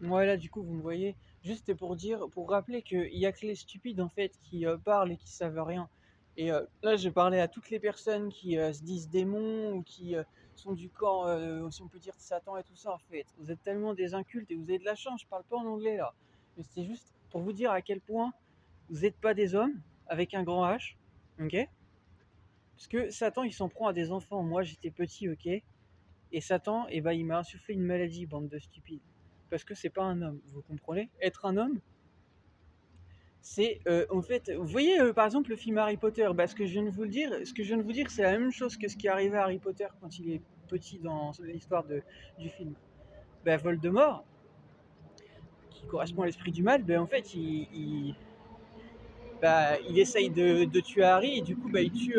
Ouais, là, du coup, vous me voyez. Juste c'était pour dire, pour rappeler qu'il y a que les stupides, en fait, qui parlent et qui savent rien. Et là, je parlais à toutes les personnes qui se disent démons ou qui sont du camp, si on peut dire, de Satan et tout ça, en fait. Vous êtes tellement des incultes et vous avez de la chance, je parle pas en anglais là. Mais c'était juste pour vous dire à quel point vous n'êtes pas des hommes avec un grand H, ok? Parce que Satan, il s'en prend à des enfants. Moi, j'étais petit, ok? Et Satan, eh ben, il m'a insufflé une maladie, bande de stupides. Parce que c'est pas un homme, vous comprenez? Être un homme, c'est en fait, vous voyez par exemple le film Harry Potter, bah, ce que je viens de vous dire, c'est la même chose que ce qui est arrivé à Harry Potter quand il est petit dans l'histoire du film. Bah, Voldemort, qui correspond à l'esprit du mal, bah, en fait, il essaye de tuer Harry et du coup, il tue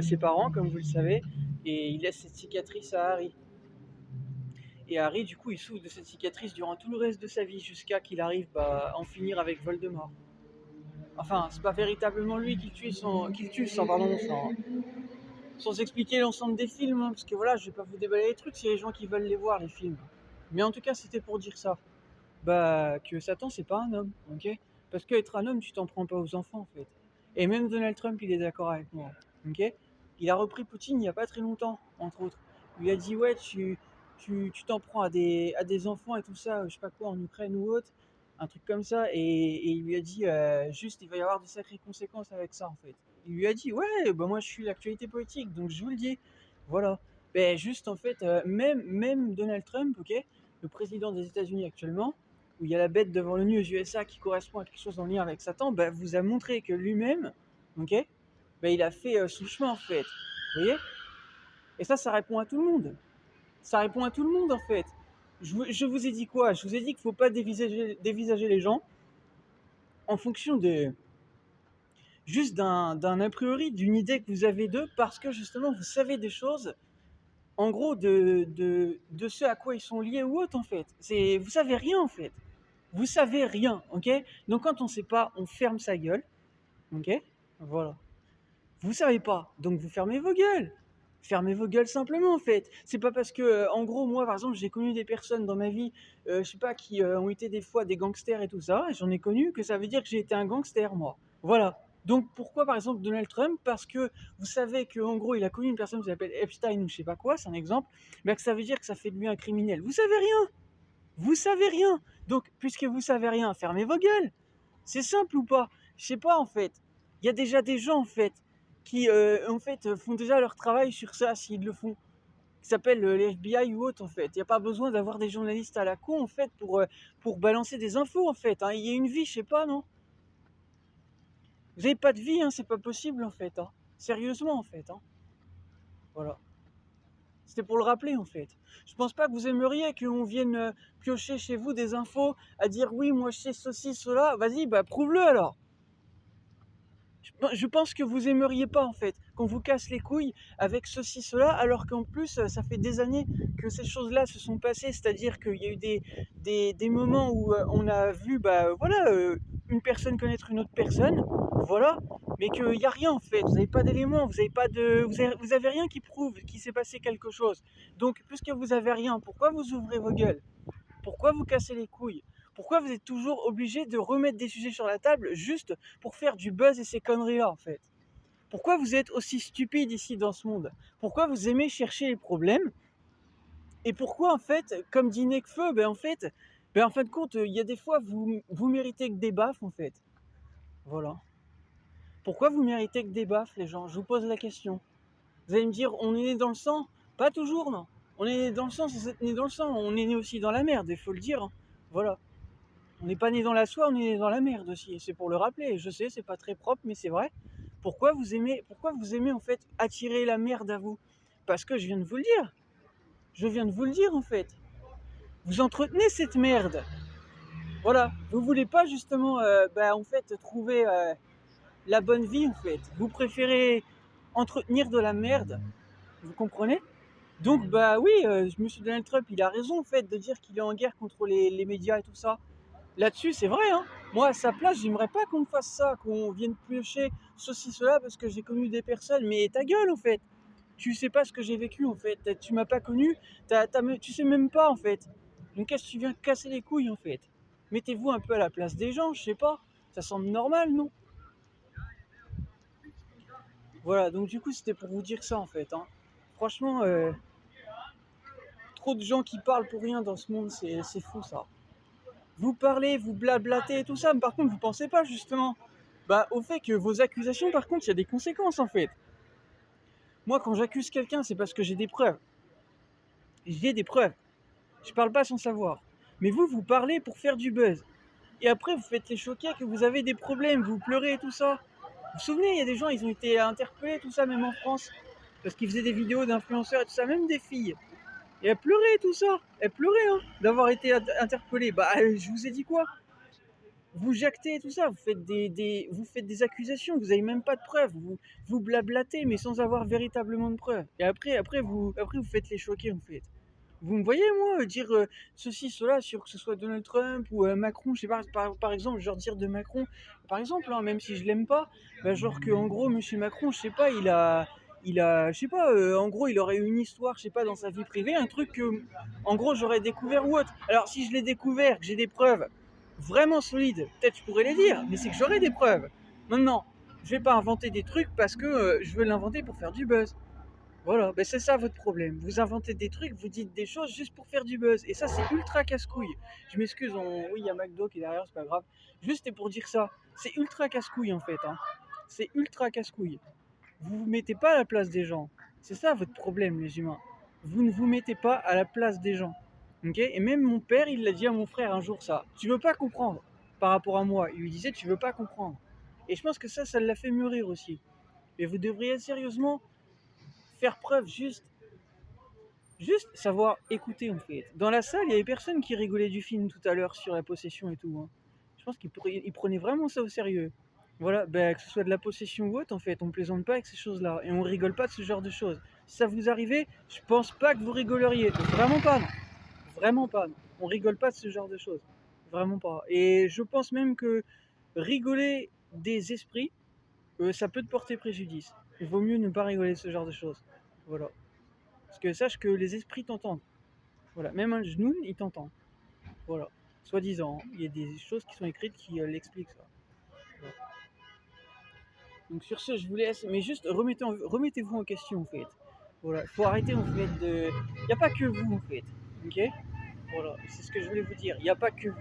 ses parents, comme vous le savez, et il laisse cette cicatrice à Harry. Et Harry, du coup, il souffre de cette cicatrice durant tout le reste de sa vie jusqu'à qu'il arrive à en finir avec Voldemort. Enfin, c'est pas véritablement lui qui le tue sans expliquer l'ensemble des films, hein, parce que voilà, je vais pas vous déballer les trucs, c'est les gens qui veulent les voir, les films. Mais en tout cas, c'était pour dire ça. Bah, que Satan, c'est pas un homme, ok? Parce qu'être un homme, tu t'en prends pas aux enfants, en fait. Et même Donald Trump, il est d'accord avec moi, ok? Il a repris Poutine il y a pas très longtemps, entre autres. Il lui a dit, ouais, tu t'en prends à des enfants et tout ça, je sais pas quoi, en Ukraine ou autre, un truc comme ça, et il lui a dit, juste, il va y avoir de sacrées conséquences avec ça, en fait. Il lui a dit, ouais, bah moi je suis l'actualité politique, donc je vous le dis. Voilà. Ben juste, en fait, même Donald Trump, ok, le président des États-Unis actuellement, où il y a la bête devant l'ONU aux USA qui correspond à quelque chose en lien avec Satan, bah, vous a montré que lui-même, ok, bah, il a fait son chemin en fait. Vous voyez? Et ça répond à tout le monde. Ça répond à tout le monde en fait. Je vous ai dit quoi? Je vous ai dit qu'il ne faut pas dévisager les gens en fonction de juste d'un a priori, d'une idée que vous avez d'eux, parce que justement vous savez des choses, en gros, de ce à quoi ils sont liés ou autre en fait. Vous savez rien en fait. Vous savez rien, ok? Donc quand on sait pas, on ferme sa gueule, ok? Voilà. Vous savez pas, donc vous fermez vos gueules. Fermez vos gueules simplement en fait. C'est pas parce que, en gros, moi par exemple, j'ai connu des personnes dans ma vie, je sais pas, qui ont été des fois des gangsters et tout ça, et j'en ai connu que ça veut dire que j'ai été un gangster moi. Voilà. Donc pourquoi par exemple Donald Trump? Parce que vous savez qu'en gros il a connu une personne qui s'appelle Epstein ou je sais pas quoi, c'est un exemple, mais que ça veut dire que ça fait de lui un criminel. Vous savez rien. Vous savez rien. Donc, puisque vous savez rien, fermez vos gueules. C'est simple ou pas? Je sais pas en fait. Il y a déjà des gens en fait qui en fait font déjà leur travail sur ça s'ils le font. Qui s'appellent les FBI ou autre en fait. Il n'y a pas besoin d'avoir des journalistes à la con en fait pour balancer des infos en fait. Hein. Il y a une vie, je sais pas, non? Vous avez pas de vie, hein, c'est pas possible en fait. Hein. Sérieusement en fait. Hein. Voilà. C'était pour le rappeler en fait. Je pense pas que vous aimeriez qu'on vienne piocher chez vous des infos à dire oui, moi je sais ceci, cela. Vas-y, bah prouve-le alors. Je pense que vous aimeriez pas en fait qu'on vous casse les couilles avec ceci, cela, alors qu'en plus ça fait des années que ces choses-là se sont passées, c'est-à-dire qu'il y a eu des moments où on a vu bah voilà une personne connaître une autre personne, voilà, mais qu'il n'y a rien en fait, vous n'avez pas d'éléments, vous avez pas de. Vous avez rien qui prouve qu'il s'est passé quelque chose. Donc puisque vous avez rien, pourquoi vous ouvrez vos gueules? Pourquoi vous cassez les couilles? Pourquoi vous êtes toujours obligé de remettre des sujets sur la table juste pour faire du buzz et ces conneries-là en fait? Pourquoi vous êtes aussi stupide ici dans ce monde? Pourquoi vous aimez chercher les problèmes? Et pourquoi en fait, comme dit Nekfeu, en fin de compte, il y a des fois vous méritez que des baffes en fait. Voilà. Pourquoi vous méritez que des baffes les gens? Je vous pose la question. Vous allez me dire, on est né dans le sang? Pas toujours, non. On est né dans le sang sans être né dans le sang. On est né aussi dans la merde, il faut le dire. Hein. Voilà. On n'est pas né dans la soie, on est né dans la merde aussi. Et c'est pour le rappeler. Je sais, c'est pas très propre, mais c'est vrai. Pourquoi vous aimez en fait attirer la merde à vous? Parce que je viens de vous le dire. Je viens de vous le dire en fait. Vous entretenez cette merde. Voilà. Vous voulez pas justement, en fait, trouver la bonne vie en fait. Vous préférez entretenir de la merde. Vous comprenez? Donc bah oui, Monsieur Donald Trump, il a raison en fait de dire qu'il est en guerre contre les médias et tout ça. Là-dessus, c'est vrai, hein. Moi, à sa place, j'aimerais pas qu'on me fasse ça, qu'on vienne piocher ceci, cela, parce que j'ai connu des personnes. Mais ta gueule, en fait. Tu sais pas ce que j'ai vécu en fait. Tu m'as pas connu, tu sais même pas en fait. Donc qu'est-ce que tu viens casser les couilles en fait? Mettez-vous un peu à la place des gens, je sais pas. Ça semble normal, non? Voilà, donc du coup c'était pour vous dire ça en fait, hein. Franchement, trop de gens qui parlent pour rien dans ce monde, c'est fou ça. Vous parlez, vous blablatez et tout ça, mais par contre vous pensez pas justement au fait que vos accusations, par contre, il y a des conséquences en fait. Moi quand j'accuse quelqu'un, c'est parce que j'ai des preuves. J'ai des preuves. Je parle pas sans savoir. Mais vous, vous parlez pour faire du buzz. Et après, vous faites les choquer que vous avez des problèmes, vous pleurez et tout ça. Vous vous souvenez, il y a des gens, ils ont été interpellés, tout ça, même en France, parce qu'ils faisaient des vidéos d'influenceurs et tout ça, même des filles. Et elles pleuraient tout ça. Elles pleuraient, hein, d'avoir été interpellées. Je vous ai dit quoi? Vous jactez et tout ça, vous faites des accusations, vous n'avez même pas de preuves, vous blablatez, mais sans avoir véritablement de preuves. Et après vous faites les choquer, en fait. Vous me voyez, moi, dire ceci, cela, sur que ce soit Donald Trump ou Macron, je sais pas, par exemple, genre dire de Macron, par exemple, hein, même si je l'aime pas, genre que en gros, monsieur Macron, je sais pas, je sais pas, en gros, il aurait eu une histoire, je sais pas, dans sa vie privée, un truc que, en gros, j'aurais découvert ou autre. Alors, si je l'ai découvert, que j'ai des preuves vraiment solides, peut-être je pourrais les dire, mais c'est que j'aurais des preuves. Maintenant, je vais pas inventer des trucs parce que je veux l'inventer pour faire du buzz. Voilà, c'est ça votre problème. Vous inventez des trucs, vous dites des choses juste pour faire du buzz. Et ça, c'est ultra casse-couille. Je m'excuse, oui, il y a McDo qui est derrière, c'est pas grave. Juste et pour dire ça, c'est ultra casse-couille en fait, hein. C'est ultra casse-couille. Vous vous mettez pas à la place des gens. C'est ça votre problème, les humains. Vous ne vous mettez pas à la place des gens. Ok? Et même mon père, il l'a dit à mon frère un jour ça. Tu veux pas comprendre par rapport à moi. Il lui disait, tu veux pas comprendre. Et je pense que ça l'a fait mûrir aussi. Et vous devriez sérieusement faire preuve juste savoir écouter en fait. Dans la salle, il y avait personne qui rigolait du film tout à l'heure sur la possession et tout, hein. Je pense qu'ils prenaient vraiment ça au sérieux. Voilà, que ce soit de la possession ou autre, en fait, on plaisante pas avec ces choses-là et on rigole pas de ce genre de choses. Si ça vous arrivait, je pense pas que vous rigoleriez. Vraiment pas, non. Vraiment pas, non. On rigole pas de ce genre de choses. Vraiment pas. Et je pense même que rigoler des esprits, ça peut te porter préjudice. Il vaut mieux ne pas rigoler de ce genre de choses. Voilà. Parce que sache que les esprits t'entendent. Voilà. Même un genou, il t'entend. Voilà. Soi-disant. Il y a des choses qui sont écrites qui l'expliquent ça. Voilà. Donc sur ce, je vous laisse. Mais juste remettez-vous en question en fait. Voilà. Faut arrêter en fait de. Il n'y a pas que vous en fait. Ok? Voilà. C'est ce que je voulais vous dire. Il n'y a pas que vous.